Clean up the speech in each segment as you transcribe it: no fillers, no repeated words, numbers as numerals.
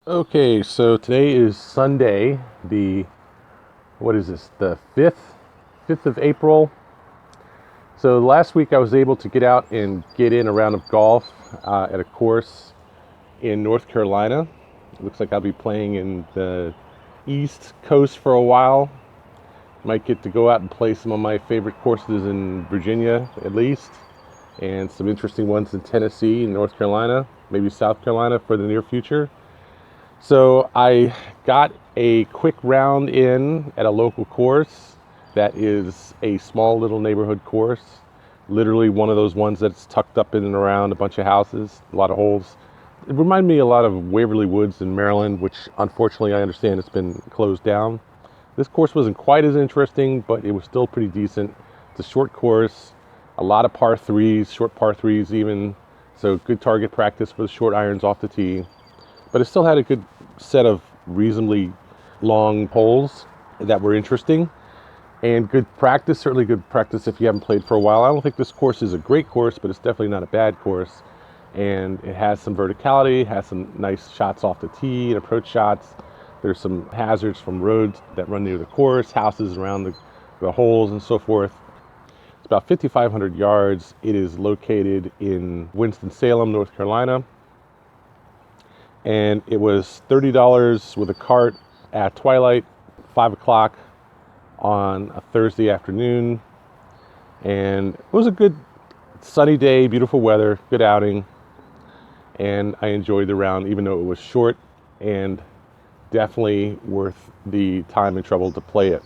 Okay, so today is Sunday, what is this, the 5th of April. So last week I was able to get out and get in a round of golf at a course in North Carolina. It looks like I'll be playing in the East Coast for a while. Might get to go out and play some of my favorite courses in Virginia, at least, and some interesting ones in Tennessee and North Carolina, maybe South Carolina for the near future. So I got a quick round in at a local course that is a small little neighborhood course. Literally one of those ones that's tucked up in and around a bunch of houses, a lot of holes. It reminded me a lot of Waverly Woods in Maryland, which unfortunately I understand it's been closed down. This course wasn't quite as interesting, but it was still pretty decent. It's a short course, a lot of par threes, short par threes even. So good target practice for the short irons off the tee. But it still had a good set of reasonably long holes that were interesting and good practice, certainly good practice if you haven't played for a while. I don't think this course is a great course, but it's definitely not a bad course. And it has some verticality, has some nice shots off the tee and approach shots. There's some hazards from roads that run near the course, houses around the holes and so forth. It's about 5,500 yards. It is located in Winston-Salem, North Carolina. And it was $30 with a cart at twilight, 5 o'clock on a Thursday afternoon. And it was a good sunny day, beautiful weather, good outing. And I enjoyed the round, even though it was short, and definitely worth the time and trouble to play it.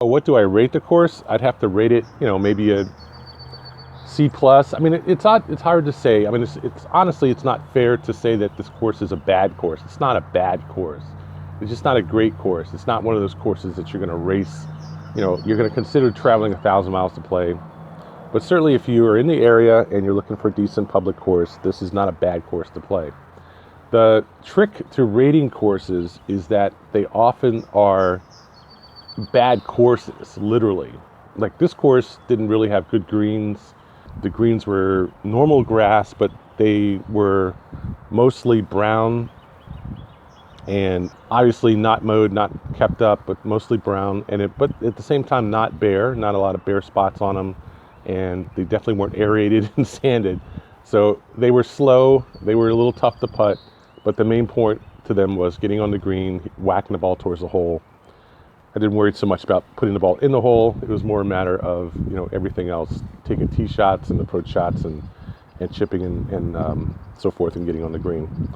What do I rate the course? I'd have to rate it, maybe a C plus. I mean, it's hard to say. I mean, it's honestly, it's not fair to say that this course is a bad course. It's not a bad course. It's just not a great course. It's not one of those courses that you're going to race. You're going to consider traveling 1,000 miles to play. But certainly, if you are in the area and you're looking for a decent public course, this is not a bad course to play. The trick to rating courses is that they often are bad courses, literally. Like this course didn't really have good greens. The greens were normal grass, but they were mostly brown and obviously not mowed, not kept up, but mostly brown. But at the same time, not bare, not a lot of bare spots on them. And they definitely weren't aerated and sanded. So they were slow, they were a little tough to putt, but the main point to them was getting on the green, whacking the ball towards the hole. I didn't worry so much about putting the ball in the hole. It was more a matter of, everything else, taking tee shots and approach shots and chipping and so forth and getting on the green.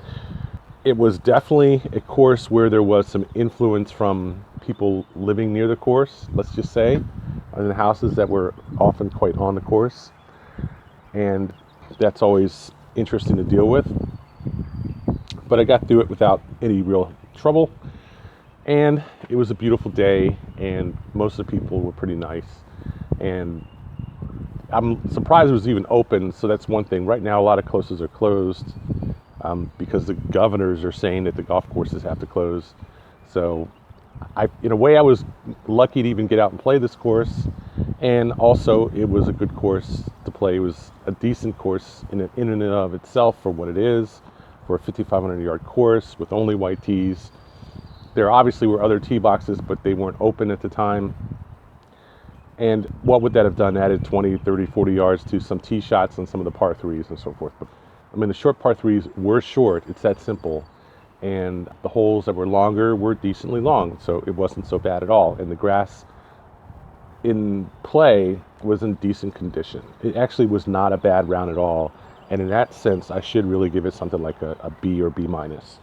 It was definitely a course where there was some influence from people living near the course, let's just say, in the houses that were often quite on the course. And that's always interesting to deal with. But I got through it without any real trouble. And it was a beautiful day, and most of the people were pretty nice. And I'm surprised it was even open, so that's one thing. Right now, a lot of courses are closed because the governors are saying that the golf courses have to close. So, in a way, I was lucky to even get out and play this course. And also, it was a good course to play. It was a decent course in and of itself for what it is, for a 5,500-yard course with only white tees. There obviously were other tee boxes, but they weren't open at the time. And what would that have done? Added 20, 30, 40 yards to some tee shots on some of the par threes and so forth. But I mean, the short par threes were short. It's that simple. And the holes that were longer were decently long, so it wasn't so bad at all. And the grass in play was in decent condition. It actually was not a bad round at all. And in that sense, I should really give it something like a B or B minus.